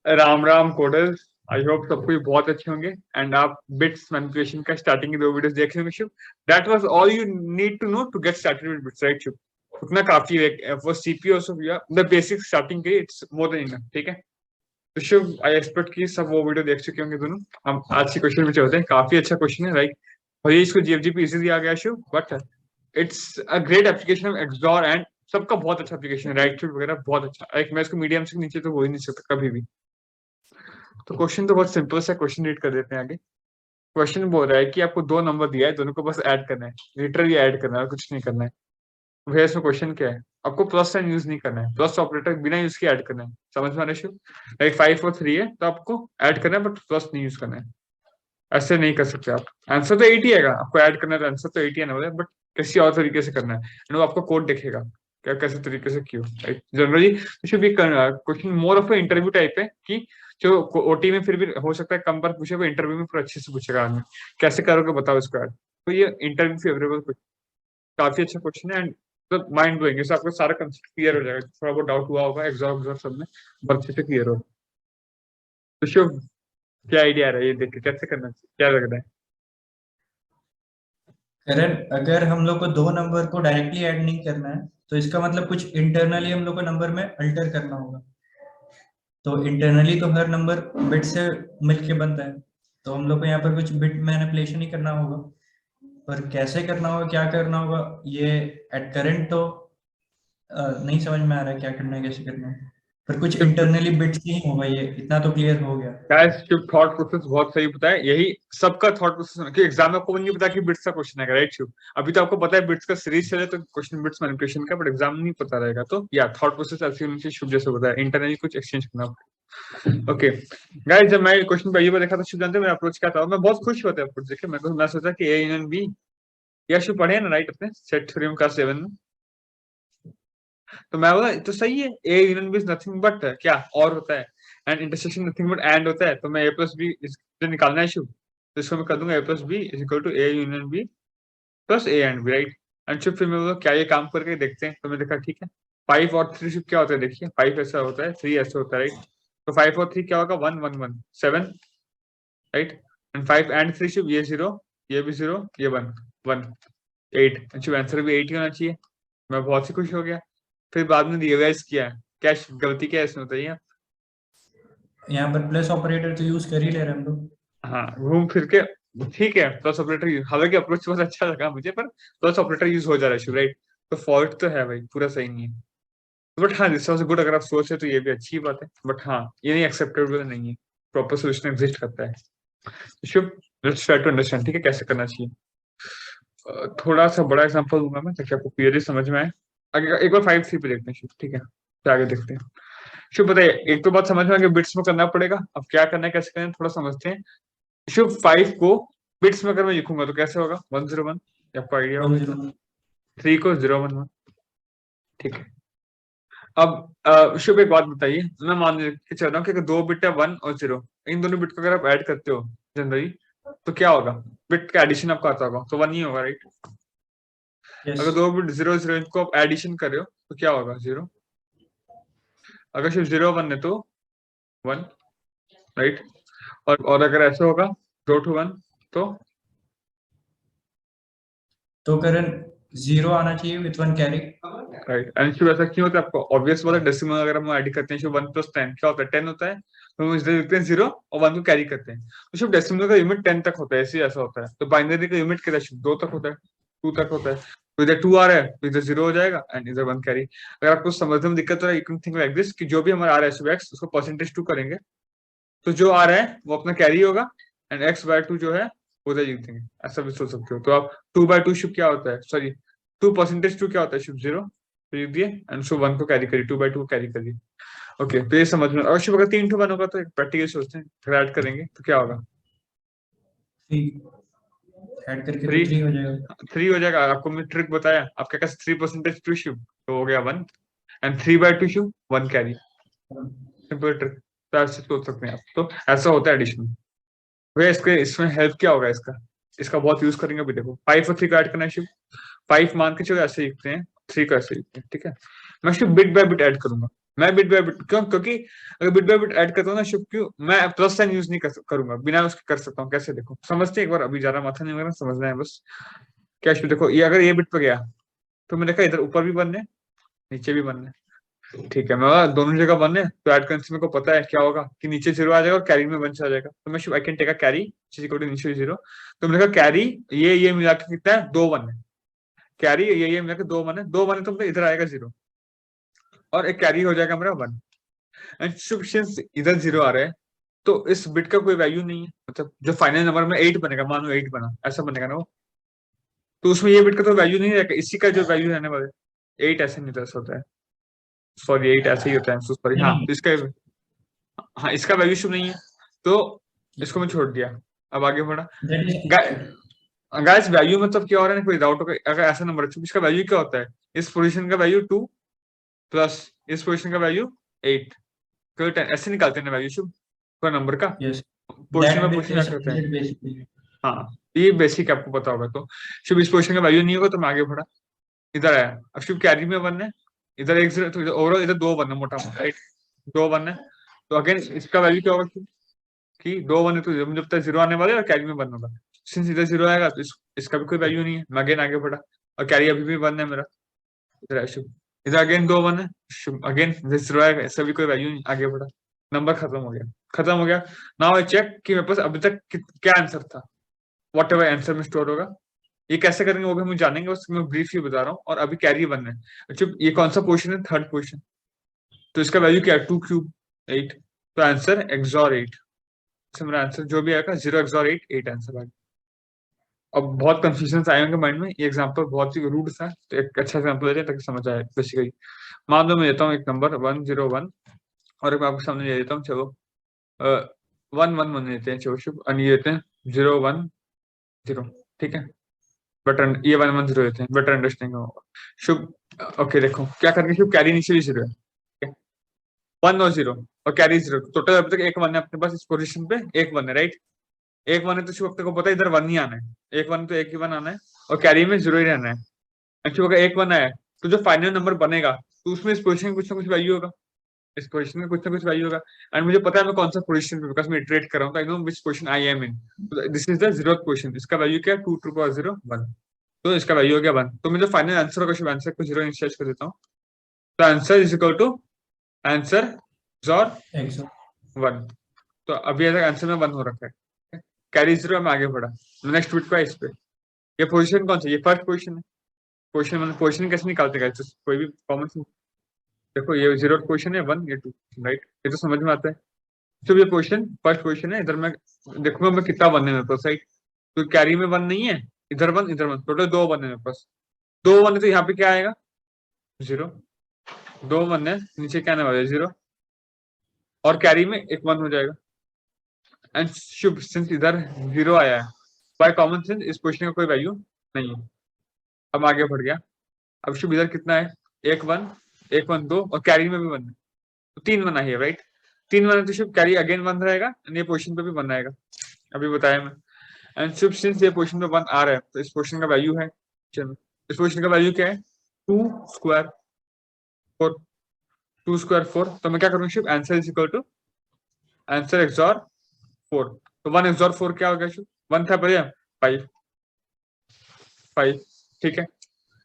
Ram Ram coders. I hope सब कोई बहुत अच्छे होंगे एंड आप बिट्स मैनिपुलेशन का स्टार्टिंग की 2 वीडियोस देख रहे होंगे Shubh. That was all you need to know to get started with bits, right Shubh? उतना काफी है for CPU of the basic starting के, इट्स मोर देन इनफ, ठीक है। तो शुभ, आई एक्सपेक्ट कि सब वो वीडियो देख चुके होंगे दोनों। हम आज के क्वेश्चन में चलते हैं। काफी अच्छा क्वेश्चन है, राइट? भले इसको जीएफजी पे इजी दिया गया Shubh, but it's a great application of explore and सबका बहुत अच्छा एप्लीकेशन है, राइट शुभ वगैरह बहुत अच्छा। एक मैं इसको मीडियम से नीचे तो हो ही नहीं सकता कभी भी। तो क्वेश्चन तो बहुत सिंपल सा क्वेश्चन रीड कर देते हैं आगे। क्वेश्चन बोल रहा है कि आपको 2 नंबर दिया है, दोनों को बस ऐड करना है, लिटरली ऐड करना है, कुछ नहीं करना है। भैया इसमें क्वेश्चन क्या है? आपको प्लस साइन यूज नहीं करना है, प्लस ऑपरेटर बिना यूज के ऐड करना है। समझ में आ रहा है? लाइक 5 और 3 है तो आपको ऐड करना है बट प्लस नहीं यूज करना है। ऐसे नहीं कर सकते आप। आंसर तो 8 ही आएगा, आपको ऐड करना है तो आंसर तो 8 ही आना वाला है, बट किसी और तरीके से करना है एंड वो आपको कोड दिखेगा क्या कैसे तरीके से क्यों, right? Generally should be question more of interview type है कि जो ओटी में फिर भी हो सकता है कम बार पूछे, वो इंटरव्यू में फिर अच्छे से पूछेगा आदमी कैसे करोगे बताओ इसको ऐड। तो ये इंटरव्यू फेवरेबल, काफी अच्छा क्वेश्चन है एंड मतलब माइंड ब्लोइंग। इससे आपको सारा कंसेप्ट क्लियर हो जाएगा, थोड़ा बहुत डाउट हुआ होगा एग्जाम एग्जाम सब में, बहुत अच्छे से क्लियर हो। तो शुभ, क्या आइडिया आ रहा है ये देख के, कैसे करना चाहिए, क्या लग रहा है? करण, अगर हम लोग को 2 नंबर को डायरेक्टली ऐड नहीं करना है तो इसका मतलब कुछ इंटरनली हम लोग को नंबर में अल्टर करना होगा। तो इंटरनली तो हर नंबर बिट से मिलके बनता है, तो हम लोग को यहाँ पर कुछ बिट मैनिपुलेशन ही करना होगा। पर कैसे करना होगा, क्या करना होगा, ये एट करंट तो नहीं समझ में आ रहा है क्या करना है, कैसे करना है। पर कुछ इंटरनली बिट्स ही होगा, ये इतना तो क्लियर हो गया। गाइस शुभ, थॉट प्रोसेस बहुत सही पता है, यही सबका थॉट प्रोसेस कि एग्जाम में आपको नहीं पता कि बिट्स का क्वेश्चन है, राइट शुभ? अभी तो आपको पता है बिट्स का सीरीज चले तो क्वेश्चन बिट्स मैनिपुलेशन का, बट एग्जाम में नहीं पता रहेगा। तो या थॉट प्रोसेस ऐसी होनी चाहिए शुभ, जैसे होता है इंटरनली कुछ एक्सचेंज करना। ओके गाइस, जब मैं क्वेश्चन पहली बार देखा था शुभ, जानते हैं मेरा अप्रोच क्या था? मैं बहुत खुश होता है अप्रोच देखे। मैं सोचा कि ए यूनियन बी, या शुभ पढ़े ना राइट अपने सेट थ्योरम क्लास 7 में। तो मैं बोला तो सही है, A union B is nothing but क्या और होता है, and intersection nothing but and होता है। तो मैं ए प्लस बी इससे निकालना है शुभ, तो इसको मैं कर दूंगा A plus B is equal to A union B plus A and B, right? And Shubh फिर मैं बोला क्या ये काम करके देखते हैं, तो मैं देखा ठीक है। 5 और 3 शुभ क्या होता है देखिए, 5 ऐसा होता है, 3 ऐसा होता है, राइट? तो 5 और 3 क्या होगा, 1 1 1 7, राइट? एंड 5 एंड 3 शुभ, ये 0, ये भी 0, ये 1 1 8, शुभ आंसर भी 8 ही होना चाहिए। मैं बहुत ही खुश हो गया। फिर बाद में रियलाइज किया क्या गलती क्या है इसमें, बताइए। यहाँ पर प्लस ऑपरेटर तो यूज कर ही ले रहे हैं हम लोग। हाँ, घूम फिर के ठीक है, प्लस ऑपरेटर यूज, हालांकि अप्रोच बहुत अच्छा लगा मुझे, पर प्लस ऑपरेटर यूज हो जा रहा है, राइट? तो फॉल्ट तो है भाई, पूरा सही नहीं है। बट हाँ, दिस वाज गुड, अगर आप सोचे तो ये भी अच्छी बात है, बट हाँ ये नहीं एक्सेप्टेबल नहीं है। प्रॉपर सोल्यूशन एग्जिस्ट करता है। शुभ, लेट्स ट्राई टू अंडरस्टैंड, ठीक है, कैसे करना चाहिए। थोड़ा सा बड़ा एग्जांपल दूंगा मैं ताकि आपको क्लियरली समझ में आए। आगे एक बार 5 3 पे देखते हैं शुभ, ठीक है, फिर आगे देखते हैं। शुभ बताइए, एक तो बात समझ में आ गई, बिट्स में करना पड़ेगा। अब क्या करना है कैसे करना है थोड़ा समझते हैं। शुभ, 5 को बिट्स में अगर मैं लिखूंगा तो कैसे होगा, 1 0 1, आपको आइडिया होगा इसका। 1 0 3 को 0 1 1, ठीक है। अब शुभ एक बात बताइए, मैं मान के चल रहा हूँ कि अगर 2 बिट है 1 और 0, इन दोनों बिट को अगर आप ऐड करते हो जनरली, तो क्या होगा? बिट का एडिशन आपको आता होगा तो 1 ही होगा, राइट? यस। अगर 2 बिट 0 0 इनको आप एडिशन कर रहे हो तो क्या होगा, 0। अगर सिर्फ 0 1 है तो 1, राइट? और अगर ऐसा होगा 2 to 1 तो तो करण, 0 आना चाहिए विथ 1 कैरी। राइट। एंड शुभ ऐसा क्यों होता है आपको ऑब्वियस बात है, डेसिमल अगर हम ऐड करते हैं शुभ 1 + 10 क्या होता है, 10 होता है। तो हम इसलिए लिखते हैं 0 और 1 को कैरी करते हैं। तो शुभ डेसिमल का यूनिट 10 तक होता है, ऐसे ऐसा होता है। तो बाइनरी का यूनिट कितना शुभ 2 तक होता है, 2 तक होता है। तो इधर 2 आ रहा है तो इधर 0 हो जाएगा एंड इधर 1 कैरी। अगर आपको समझने में दिक्कत हो रहा है, you can think like this कि जो भी हमारा आ रहा है शुभ एक्स, उसको परसेंटेज 2 करेंगे, तो जो आ रहा है वो अपना कैरी होगा एंड x/2 जो है उधर लिख देंगे। ऐसा भी सोच सकते हो। तो आप 2/2 शुभ क्या होता है, सॉरी 2%2 क्या होता है शुभ, 0 तो लिख दिए एंड शुभ 1 को कैरी करिए, 2/2 को कैरी करिए। ओके, तो ये समझ में। और शुभ अगर 3 to 1 होगा तो प्रैक्टिकल सोचते हैं, फिर ऐड करेंगे तो क्या होगा, 3 ऐड करके तो 3 3 हो जाएगा। 3 हो जाएगा। आपको मैं ट्रिक बताया, आपके पास 3%2 शुभ तो हो गया 1 and 3/2 Shubh 1 carry. Simple trick, तो ऐसे सोच सकते हैं आप। तो ऐसा होता है एडिशन। भैया इसके इसमें हेल्प क्या होगा इसका, इसका बहुत यूज करेंगे अभी। देखो 5 और 3 का ऐड करना है शिव। 5 मान के चलो ऐसे लिखते हैं, 3 का ऐसे लिखते हैं, ठीक है। मैं शिव बिट बाय बिट ऐड करूंगा। मैं बिट बाय बिट क्यों, क्योंकि अगर बिट बाय बिट ऐड करता हूँ ना शुभ, क्यों मैं प्लस साइन यूज नहीं करूंगा, बिना उसके कर सकता हूँ। कैसे देखो, समझते हैं एक बार, अभी ज्यादा माथा नहीं लगा, समझना है बस। क्या शुभ देखो, ये अगर ये बिट पे गया तो मैंने कहा इधर ऊपर भी बनने नीचे भी बनने, ठीक है, मैं बोला दोनों जगह बनने, तो ऐड करने से मेरे को पता है क्या होगा कि नीचे 0 आ जाएगा और कैरी में 1 आ जाएगा, तो मैं I can take a carry equal to initial 0। तो मैंने कहा कैरी ये मिला के कितना है, 2 1 है, कैरी ये मिला के 2 1 है, 2 1 है तो इधर आएगा 0 और एक कैरी हो जाएगा मेरा 1। एंड शुभ सिंस इधर 0 आ रहा है तो इस बिट का कोई वैल्यू नहीं है, मतलब जो फाइनल नंबर में 8 बनेगा, मान लो 8 बना, ऐसा बनेगा ना वो, तो उसमें ये बिट का तो वैल्यू नहीं रहेगा, इसी का जो वैल्यू रहने वाला है 8 ऐसे नहीं दस होता है, सॉरी 8 ऐसे ही होता है, सॉरी हाँ, नहीं, तो इसका, हाँ इसका वैल्यू शुभ नहीं है, तो इसको मैं छोड़ दिया। अब आगे बढ़ा। that is गाइस वैल्यू मतलब क्या हो रहा है, कोई डाउट होगा अगर ऐसा नंबर है, इसका वैल्यू क्या होता है, इस पोजीशन का वैल्यू 2 प्लस इस पोजीशन का वैल्यू 8, कोई 10 ऐसे निकालते हैं वैल्यू शुभ कोई नंबर का, yes, पोजीशन that में bit पोजीशन is जाके होता है। 100 basically. हाँ, ये बेसिक आपको पता होगा। तो शुभ इस पोजीशन का वैल्यू नहीं होगा तो मैं आगे बढ़ा, इधर आया, अब शुभ कैरी में 1 है, इधर एक 0, तो ओवरऑल इधर 2 1 है, मोटा मोटा राइट, 2 1 है, तो अगेन इसका वैल्यू क्या होगा कि 2 1 है तो जब तक 0 आने वाले और कैरी में 1 होगा, सिंस इधर 0 आएगा तो इसका भी कोई वैल्यू नहीं है, मैं अगेन आगे बढ़ा और कैरी अभी भी 1 है मेरा, इधर है शुभ, इधर अगेन 2 1 है शुभ, अगेन इधर 0 आएगा, इसका भी कोई वैल्यू नहीं, आगे बढ़ा, नंबर खत्म हो गया, खत्म हो गया। नाउ आई चेक कि मेरे पास अभी तक क्या आंसर था, वॉट एवर आंसर में स्टोर होगा। ये कैसे करेंगे वो भी हम जानेंगे, बस मैं ब्रीफली बता रहा हूँ। और अभी कैरी 1 है, अच्छा ये कौन सा पोर्शन है, थर्ड पोर्शन, तो इसका वैल्यू क्या है 2 क्यूब 8, तो आंसर एक्सॉर 8, मेरा आंसर जो भी आएगा 0 एक्सॉर 8 8 आंसर आएगा। अब बहुत कंफ्यूजन आए होंगे माइंड में, ये एग्जांपल बहुत ही रूड था, तो एक अच्छा एग्जांपल देते हैं ताकि समझ आए बेसिकली। मान लो मैं देता हूँ एक नंबर 101 और एक मैं आपके सामने दे देता हूँ, चलो 1 1 1 देते हैं, चलो शुभ, और ये देते हैं 0 1 0, ठीक है, बट ये 1 1 0 देते हैं, बेटर अंडरस्टैंडिंग होगा शुभ। ओके देखो क्या करके शुभ, कैरी नीचे भी 0 है, 1 और 0 और कैरी 0, टोटल अभी तक एक 1 है अपने पास इस पोजीशन पे, एक 1 है राइट, एक 1 है तो शुभ को पता है इधर 1 ही आना है, एक 1 तो एक ही 1 आना है और कैरी में 0 ही रहना है। एक्चुअली अगर एक 1 आया तो जो फाइनल नंबर बनेगा तो उसमें इस पोजीशन में कुछ ना कुछ वैल्यू होगा, इस पोजीशन में कुछ ना कुछ वैल्यू होगा, एंड मुझे पता है मैं कौन सा पोजीशन पे, बिकॉज़ मैं इटरेट कर रहा हूं, तो I know which position I am in, this is the 0th position, इसका वैल्यू क्या है 2 टू पावर 0 1, तो इसका वैल्यू हो गया 1, तो मुझे फाइनल आंसर होगा, शुभ आंसर को 0 इनिशियलाइज कर देता हूं, तो answer is equal to answer XOR Exo. 1, तो अभी तक आंसर में 1 हो रखा है, कैरी 0 में आगे बढ़ा, नेक्स्ट बिट का इस पे, ये पोजीशन कौन सा, ये फर्स्ट पोजीशन है, पोजीशन मतलब पोजीशन कैसे निकालते हैं, कोई भी कॉमन, देखो ये 0th पोजीशन है 1 ये 2 राइट, ये तो समझ में आता है। तो ये पोजीशन फर्स्ट पोजीशन है, इधर मैं देखूंगा मैं कितना 1 है मेरे पास राइट, तो कैरी में 1 नहीं है, इधर 1 इधर 1, टोटल 2 1 है मेरे पास, 2 1 है तो यहाँ पे क्या आएगा 0, 2 1 है नीचे क्या आने वाला है 0 और कैरी में एक 1 हो जाएगा, एंड शुभ सिंस इधर 0 आया है बाय कॉमन सेंस इस पोजीशन का कोई वैल्यू नहीं है। अब आगे बढ़ गया, अब शुभ इधर कितना है, एक 1 2 और कैरी में भी 1 है, तो 3 1 आई है राइट, 3 1 है तो शुभ कैरी अगेन 1 रहेगा, ये पोजीशन पे भी 1 आएगा, अभी बताया मैं, एंड शुभ सिंस ये पोजीशन पे 1 आ रहा है तो इस पोजीशन का वैल्यू है, चलो इस पोजीशन का वैल्यू क्या है 2 स्क्वायर 4, 2 स्क्वायर 4, तो मैं क्या करूंगा Shubh, answer is equal to answer XOR 4, तो 1 XOR 4 क्या हो गया शुभ, 1 था पहले 5 5, ठीक है।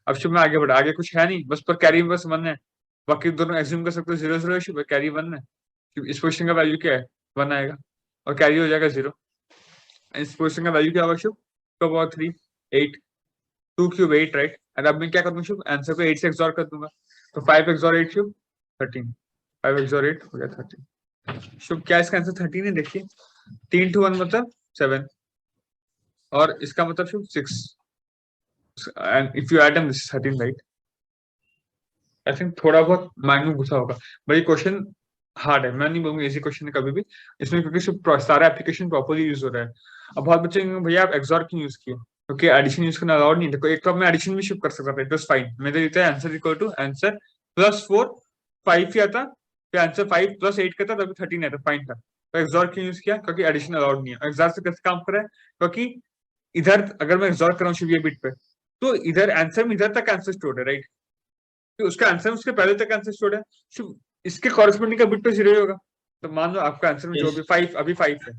अब शुभ मैं आगे बढ़ा, आगे कुछ है नहीं, बस पर कैरी में बस 1 है, बाकी दोनों एज्यूम कर सकते हो 0 0 है शुभ, कैरी 1 है, इस पोजीशन का वैल्यू क्या है 1 आएगा और कैरी हो जाएगा 0, इस पोजीशन का वैल्यू क्या होगा शुभ, 3 8, 2 क्यूब 8 राइट, और अब मैं क्या करूंगा शुभ, आंसर को 8 से XOR कर दूंगा, तो 5 XOR 8 शुभ 13, 5 XOR 8 हो गया 13 शुभ, क्या इसका आंसर 13 है, देखिए 3 to 1 मतलब 7 और इसका मतलब शुभ 6, and if you add them this 13 right. I think थोड़ा बहुत माइंड में घुसा होगा, भाई क्वेश्चन हार्ड है, मैं नहीं बोलूंगा इजी क्वेश्चन है कभी भी इसमें, क्योंकि सारा एप्लीकेशन प्रॉपर्ली यूज हो रहा है। अब बहुत बच्चे कहेंगे भैया आप एक्सॉर क्यों यूज किए, क्योंकि एडिशन यूज करना अलाउड नहीं, देखो एक तो मैं एडिशन भी शिफ्ट कर सकता था, इट वाज फाइन, मेरे देता है आंसर इक्वल टू आंसर +4 5 ही आता, फिर आंसर 5 + 8 का था तभी 13 आता, फाइन था, तो एक्सॉर क्यों यूज किया, क्योंकि एडिशन अलाउड नहीं है। एक्सॉर से कैसे काम कर रहा है, क्योंकि इधर अगर मैं एक्सॉर कर रहा हूँ शिव ये बिट पे, तो इधर आंसर में इधर तक आंसर स्टोर्ड है राइट, तो उसका आंसर उसके पहले तक आंसर स्टोर्ड है, इसके कॉरेस्पॉन्डिंग का बिट तो 0 ही होगा। तो मान लो आपका आंसर में जो Yes. भी 5 अभी 5 है,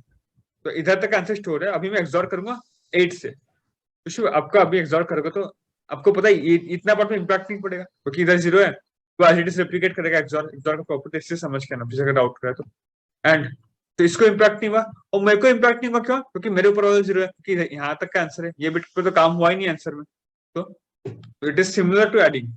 तो इधर तक आंसर स्टोर है, अभी मैं एक्सॉर करूंगा 8 से, तो शुभ आपका अभी एक्सॉर करोगे तो आपको पता है इतना पार्ट में इम्पैक्ट नहीं पड़ेगा क्योंकि इधर 0 है, तो एज इट इज रेप्लिकेट करेगा एक्सॉर का प्रॉपर्टी, इससे समझ के ना जिसे अगर डाउट करे तो। एंड तो इसको इम्पैक्ट नहीं हुआ और मेरे को इम्पैक्ट नहीं हुआ, क्यों? क्योंकि मेरे ऊपर वाला 0 है, क्योंकि यहाँ तक का आंसर है, ये बिट पे तो काम हुआ ही नहीं आंसर में। तो it is similar to adding,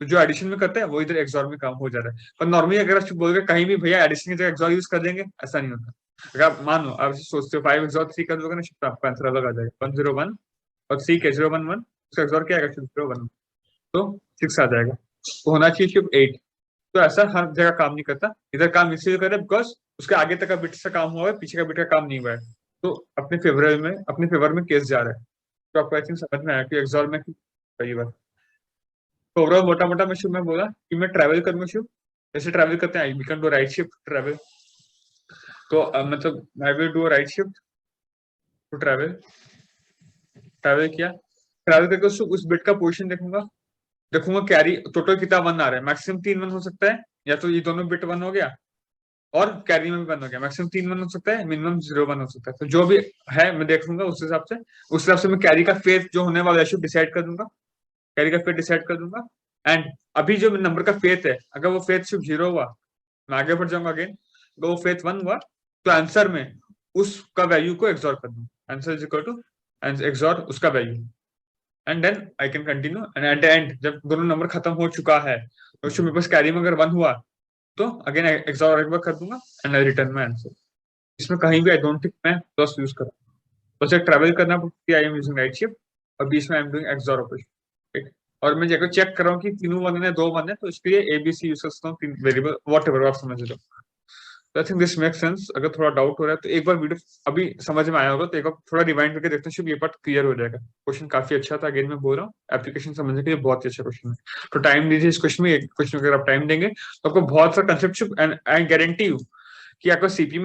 तो जो एडिशन में करते हैं वो इधर एक्सॉर में काम हो जा रहा है। पर नॉर्मली अगर आप बोलोगे कहीं भी भैया एडिशन की जगह एक्सॉर यूज कर देंगे, ऐसा नहीं होता। अगर आप मान लो आप सोचते हो 5 एक्सॉर 3 कर दोगे ना, तो आपका आंसर अलग आ जाएगा 101, और 3 के 011, उसका एक्सॉर क्या आएगा 011, तो 6 आ जाएगा। तो होना चाहिए शिफ्ट 8। तो ऐसा हर जगह काम नहीं करता, इधर काम इसलिए कर रहा है बिकॉज उसके आगे तक का बिट से काम हुआ है, पीछे का बिट का काम नहीं हुआ है, तो अपने फेवर में केस जा रहा है। तो आपको आई थिंक समझ में आया कि एक्सॉर में सही बात। तो ओवरऑल मोटा मोटा मैं बोला कि मैं ट्रैवल करूंगा शिव, जैसे ट्रैवल करते हैं we can do right shift travel. तो मतलब I will do right shift to travel. Travel किया, ट्रैवल करके उस बिट का पोजीशन देखूंगा कैरी टोटल कितना 1 आ रहा है, मैक्सिमम 3 1 हो सकता है, या तो ये दोनों बिट 1 हो गया और कैरी में भी 1 हो गया, मैक्सिमम 3 1 हो सकता है, मिनिमम 0 1 हो सकता है। तो जो भी है मैं देख लूंगा उस हिसाब से मैं कैरी का फेथ जो होने वाला है डिसाइड कर दूंगा, कैरी का फेथ डिसाइड कर दूंगा। एंड अभी जो नंबर का फेथ है, अगर वो फेथ सिर्फ 0 हुआ, मैं आगे बढ़ जाऊंगा अगेन, अगर वो फेथ 1 हुआ तो आंसर में उसका वैल्यू को एक्सॉर कर दूंगा, answer is equal to XOR उसका value, and then I can continue. And at the end जब दोनों नंबर खत्म हो चुका है तो उसमें मेरे पास कैरी में अगर 1 हुआ तो अगेन एक्सॉर एक बार कर दूंगा and I return my answer. इसमें कहीं भी आई डोंट थिंक मैं प्लस यूज करूँ, बस एक ट्रैवल करना पड़ती है, I am using right shift, और बीच में I am doing XOR operation. और मैं जगह चेक कर रहा हूँ कि तीनों 1 है 2 1 है, तो इसके लिए एबीसी यूज करता हूँ, 3 वेरिएबल वॉट एवर आप समझ लो। I think this make sense. अगर थोड़ा डाउट हो रहा है तो एक बार वीडियो अभी समझ में आया होगा तो एक बार थोड़ा रिवाइंड करके देखते हैं, ये पार्ट क्लियर हो जाएगा। क्वेश्चन काफी अच्छा था, अगेन मैं बोल रहा हूँ एप्लीकेशन समझने के लिए बहुत ही अच्छा क्वेश्चन है। तो टाइम दीजिए इस क्वेश्चन में, एक क्वेश्चन अगर आप टाइम देंगे तो आपको बहुत सारा concept, and I guarantee you कि आपको सीपी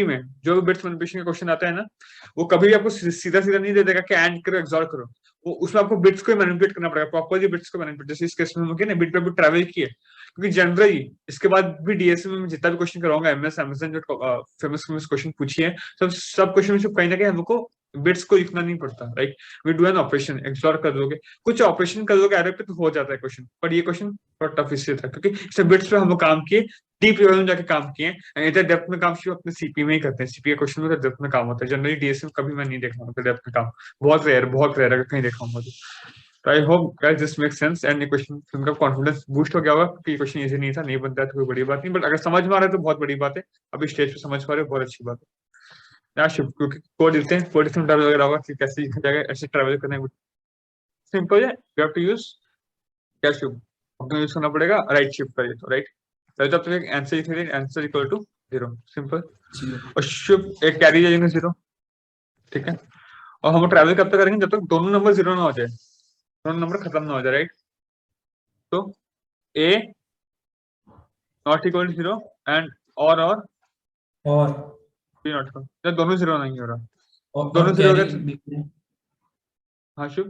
में जो भी बिट्स मैनिपुलेशन का क्वेश्चन आता है ना, वो कभी भी आपको सीधा सीधा नहीं दे देगा कि एंड करो एक्सॉर करो, वो उसमें आपको बिट्स को मैनिपुलेट करना पड़ेगा, प्रॉपर्ली बिट्स को मैनिपुलेट। जैसे इस केस में हम बिट पे ट्रैवल किए, क्योंकि जनरली इसके बाद भी डीएसए में जितना भी क्वेश्चन कराऊंगा, एमएस अमेजन जो फेमस क्वेश्चन पूछिए, सब क्वेश्चन में कहीं ना कहीं हमको बिट्स को लिखना नहीं पड़ता, right. We do an operation, explore कर लोगे, कुछ ऑपरेशन कर लोगे एरर पे तो हो जाता है क्वेश्चन, पर ये क्वेश्चन थोड़ा टफ इसलिए था क्योंकि इसमें बिट्स पे हम लोग काम किए, डीप लेवल में जाके काम किए, इधर डेप्थ में काम सिर्फ अपने सीपी में ही करते हैं। सीपी क्वेश्चन में डेप्थ में काम होता है, जनरली डीएसए में कभी मैं नहीं देखा हूँ डेप्थ में काम, बहुत रेयर अगर कहीं देखा हूँ। तो I hope guys this make sense, and ये क्वेश्चन उनका कॉन्फिडेंस बूस्ट हो गया होगा क्योंकि ये क्वेश्चन इजी नहीं था, नहीं बनता है तो कोई बड़ी बात नहीं, बट अगर समझ में आ रहा है तो बहुत बड़ी बात है। अभी स्टेज पे समझ पा रहे हो, बहुत अच्छी बात है यार। शिव क्योंकि कोड देते हैं, कोड इसमें डर लग रहा होगा कि कैसे लिखा जाएगा, ऐसे ट्रैवल करने में सिंपल है। यू हैव टू यूज क्या शिव, अपना यूज करना पड़ेगा राइट शिफ्ट करिए तो राइट, तो जब तक आंसर लिख रहे आंसर इक्वल टू 0 सिंपल, और शिव एक कैरी जाएंगे 0, ठीक है। और हम ट्रैवल कब तक करेंगे, जब तक दोनों नंबर 0 ना हो जाए, दोनों नंबर खत्म ना हो जाए, राइट। तो a not equal to 0 and और b नॉट इक्वल, जब दोनों 0 नहीं हो रहा, दोनों 0 हो गए। हाँ शुभ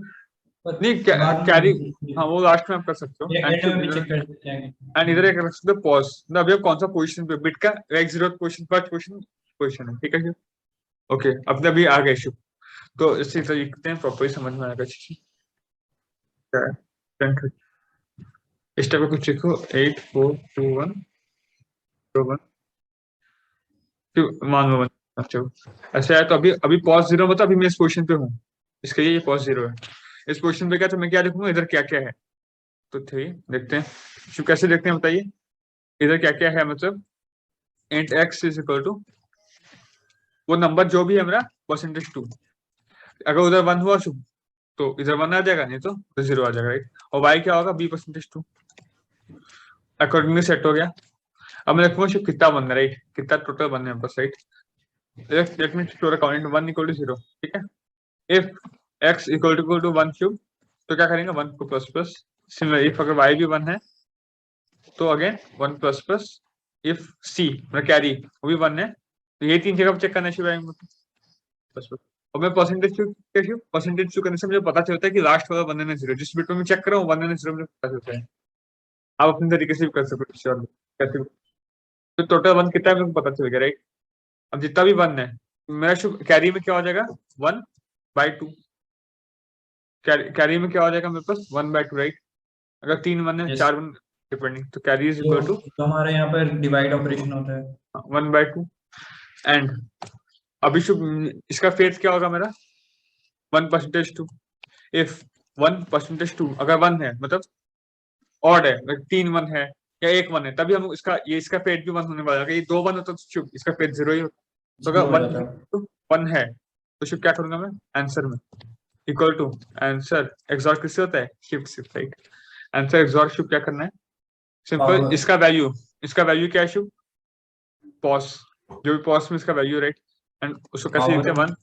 नहीं कैरी, हाँ वो लास्ट में आप कर सकते हो, एंड इधर एक रख सकते हो पॉज, मतलब अभी आप कौन सा पोजीशन पे बिट का x0 पोजीशन फर्स्ट पोजीशन है, ठीक है शुभ। ओके अपने अभी आ गए शुभ, तो इसी तरह लिखते हैं, प्रॉपर्ली समझ में आएगा चीज क्या है। इस टाइप का कुछ लिखो 8 4 2 1 1 मान लो 1। अच्छा ऐसे है, तो अभी पॉज 0 मतलब अभी मैं इस पोजीशन पे हूँ, इसके लिए ये पॉज 0 है। इस पोजीशन पे क्या, तो मैं क्या लिखूंगा, इधर क्या क्या है, तो 3 देखते हैं शुभ कैसे देखते हैं बताइए। इधर क्या क्या है, मतलब int x is equal to वो नंबर जो भी है मेरा %2, अगर उधर 1 हुआ शुभ तो इधर 1 आ जाएगा, नहीं तो 0 आ जाएगा, राइट। और y क्या होगा, b%2 अकॉर्डिंगली सेट हो गया। अब मैं देखूंगा शुभ कितना बन रहा है, राइट, कितना टोटल बन रहा है बस, right. Let me store a count 1 equal to 0, ठीक है। If x equal to 1 cube तो क्या करेंगे 1 को प्लस प्लस, सिमिलर इफ अगर y भी 1 है तो again 1 plus plus, if c मतलब कैरी वो भी 1 है तो ये 3 जगह पर चेक करना शुरू आएंगे बस। और मैं परसेंटेज चू करने से मुझे पता चलता है कि लास्ट वाला 1 है 0, जिस बिट में मैं चेक कर रहा हूँ 1 है 0 मुझे पता चलता है। आप अपने तरीके से भी कर सकते हो, कैसे तो टोटल 1 कितना है मेरे को पता चलेगा, राइट। अब जितना भी 1 है मेरा शुभ कैरी में क्या हो जाएगा 1/2, कैरी में क्या हो जाएगा मेरे पास 1/2, राइट। अगर 3 1 है Yes. 4 1 डिपेंडिंग, तो कैरी इज इक्वल टू तो हमारे यहाँ पर डिवाइड ऑपरेशन होता है 1/2। एंड अभी शुभ इसका फेथ क्या होगा मेरा 1%2। इफ 1%2 अगर 1 है मतलब ऑड है, like 3 1 है या 1 1 है, तभी हम इसका फेथ भी 1 होने वाला है। ये 2 1 होता तो शुभ इसका फेथ 0 ही होता। तो Zero हो अगर जाता 1 है तो शुभ क्या करूंगा मैं आंसर में इक्वल टू आंसर एक्सॉर किससे होता है शिफ्ट, राइट। आंसर एक्सॉर शुभ क्या करना है सिंपल, Power. इसका वैल्यू क्या है शुभ पॉस, जो भी पॉस में इसका वैल्यू, राइट। एंड उसको कैसे Power. लिखते हैं 1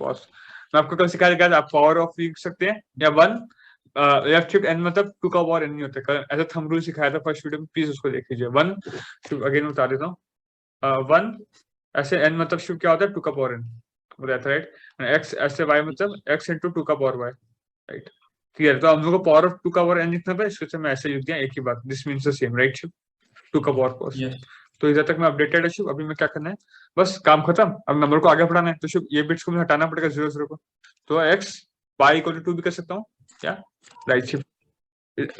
पॉस। मैं आपको कल सिखाया गया आप पावर ऑफ लिख सकते हैं या 1 लेफ्ट शिफ्ट एन मतलब 2 का पावर एन नहीं होता। ऐसा थंब रूल सिखाया था फर्स्ट वीडियो में, प्लीज उसको देख लीजिए। 1 अगेन बता देता हूँ 1 ऐसे एन मतलब शिफ्ट क्या होता है 2 का पावर एन बताया था, राइट। एक्स ऐसे वाई मतलब एक्स इंटू 2 का पावर वाई, राइट। क्लियर। तो हम लोग को पावर ऑफ 2 का पावर एन लिखना था, इसको मैं ऐसे लिख दिया एक ही बात, this means the same, right. 2 का पावर कॉस। Yes. तो इधर तक मैं अपडेटेड है शुभ। अभी मैं क्या करना है बस काम खत्म, अब नंबर को आगे बढ़ाना है। तो शुभ ये बिट्स को मुझे हटाना पड़ेगा 0 0 को। तो एक्स वाई इक्वल टू 2 भी कर सकता हूँ क्या, राइट शिफ्ट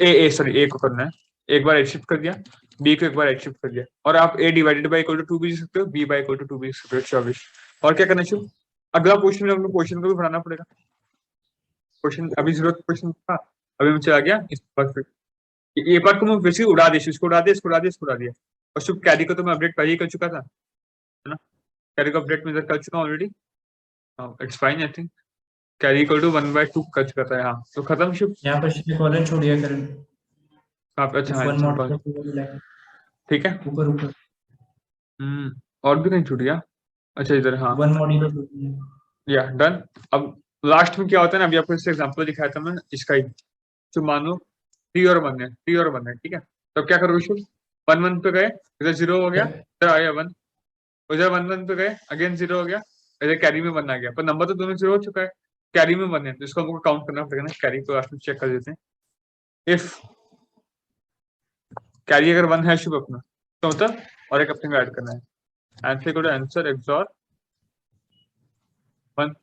ए को करना है, एक बार राइट शिफ्ट कर दिया, बी को एक बार राइट शिफ्ट कर दिया। और आप ए डिवाइडेड बाई इक्वल टू 2 भी लिख सकते हो, बी बाई इक्वल टू 2 भी लिख सकते हो। 24। और क्या करना है शुभ अगला क्वेश्चन में हम लोग क्वेश्चन को भी बढ़ाना पड़ेगा। क्वेश्चन अभी जरूरत क्वेश्चन था, अभी मैं चला गया इस पर। ये पार्ट को मैं बेसिकली उड़ा दिया, इसको उड़ा दिया, इसको उड़ा दिया, इसको उड़ा दिया। और शुभ कैरी को तो मैं अपडेट पहले ही कर चुका था, है ना। कैरी को अपडेट में कर चुका हूँ already, it's fine I think. Carry equal to 1/2 कर चुका था यहाँ, तो खत्म शुभ। यहाँ पर सेमीकोलन छोड़ दिया करें आप अच्छा हाँ वन अच्छा, मॉड्यूल ठीक है। ऊपर और भी कहीं छूट गया, अच्छा इधर हाँ, वन मॉड्यूल या डन। अब लास्ट में क्या होता है ना, अभी आपको इससे एग्जांपल दिखाया था मैं इसका ही। तो मानो 3 और 1 है, 3 और 1 है, ठीक है। तो क्या करोगे शुभ 1 1 पे गए, इधर 0 हो गया, इधर आया 1, उधर 1 1 पे गए अगेन 0 हो गया, इधर कैरी में 1 आ गया। पर नंबर तो दोनों 0 हो चुका है, कैरी में 1 है, तो इसको हमको काउंट करना पड़ेगा ना। कैरी को लास्ट में चेक कर देते हैं। इफ कैरी अगर 1 है शुभ अपना, तो मतलब और एक अपने को ऐड करना है, आंसर एक्सॉर 1।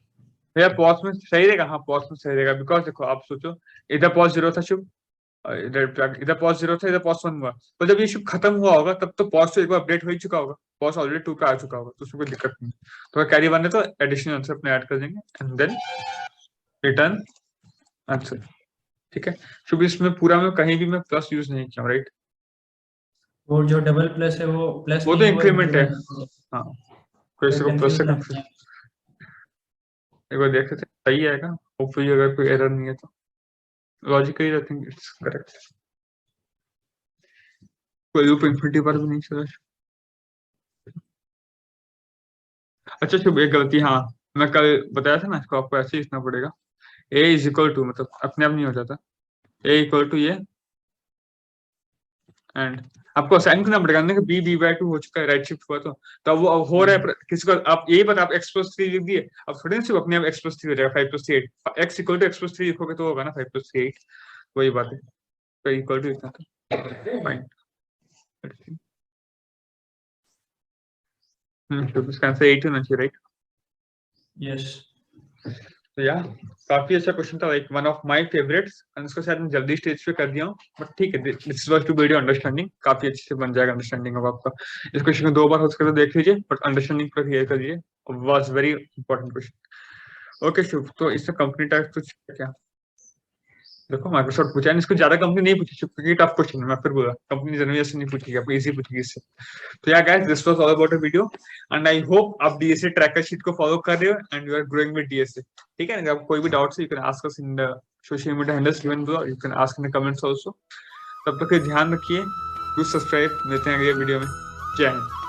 भैया पॉज में सही रहेगा, हाँ पॉज में सही रहेगा, बिकॉज देखो आप सोचो इधर पॉज 0 था शुभ, इधर पॉज 0 था, इधर पॉज 1 हुआ। तो जब ये शुभ खत्म हुआ होगा तब तो पॉज तो एक बार अपडेट हो ही चुका होगा, पॉज ऑलरेडी 2 पे आ चुका होगा, तो उसमें कोई दिक्कत नहीं। तो अगर कैरी 1 है तो एडिशनल आंसर अपने ऐड कर देंगे एंड देन रिटर्न आंसर, ठीक है। शुभ इसमें पूरा में कहीं भी मैं प्लस यूज नहीं किया, राइट। वो जो डबल प्लस है वो प्लस वो तो नहीं, इंक्रीमेंट है, हाँ कोई से प्लस से कंफ्यूज ना एक बार देख लेते हैं, सही आएगा होपफुली, अगर कोई एरर नहीं है तो logically I think it's correct. कोई लूप इंफिनिटी पर भी नहीं चला। अच्छा शुभ एक गलती, हाँ मैं कल बताया था ना, इसको आपको ऐसे ही लिखना पड़ेगा। ए इज इक्वल टू मतलब अपने आप नहीं हो जाता, ए इक्वल टू ये एंड आपको असाइन करना पड़ेगा ना कि b/2 हो चुका है, राइट शिफ्ट हुआ तो अब वो अब हो रहा है किसी को आप यही बता, आप x+3 लिख दिए, अब थोड़ी ना सिर्फ अपने आप x+3 हो जाएगा, 5+3 8, x इक्वल टू x+3 लिखोगे तो होगा ना 5+3 8, वही बात है। तो इक्वल टू लिखना था, फाइन। तो इसका आंसर 8 होना चाहिए, राइट। यस। तो यार काफी अच्छा क्वेश्चन था, like one of my favourites, and इसको शायद मैं जल्दी स्टेज पे कर दिया हूँ, बट ठीक है, this was to video understanding, काफी अच्छे से बन जाएगा अंडरस्टैंडिंग अब आपका। इस क्वेश्चन को 2 बार हो सके तो देख लीजिए, बट अंडरस्टैंडिंग पर क्लियर कर लीजिए, was very important question. Okay Shubh, तो इससे कंपनी टाइप कुछ क्या देखो माइक्रोसॉफ्ट पूछा है, इसको ज्यादा कंपनी नहीं पूछी क्योंकि टफ क्वेश्चन है, मैं फिर बोला कंपनी जनरली ऐसे नहीं पूछेगी, आपको इजी पूछेगी इससे। तो या guys this was all about a video and I hope आप डीएसए ट्रैकर शीट को फॉलो कर रहे हो and you are growing with DSA, ठीक है। अगर आपको कोई भी डाउट्स है you can ask us in the social media handles given below, you can ask in the comments also. तब तक ध्यान रखिए, डू सब्सक्राइब, मिलते हैं अगले वीडियो में। जय हिंद।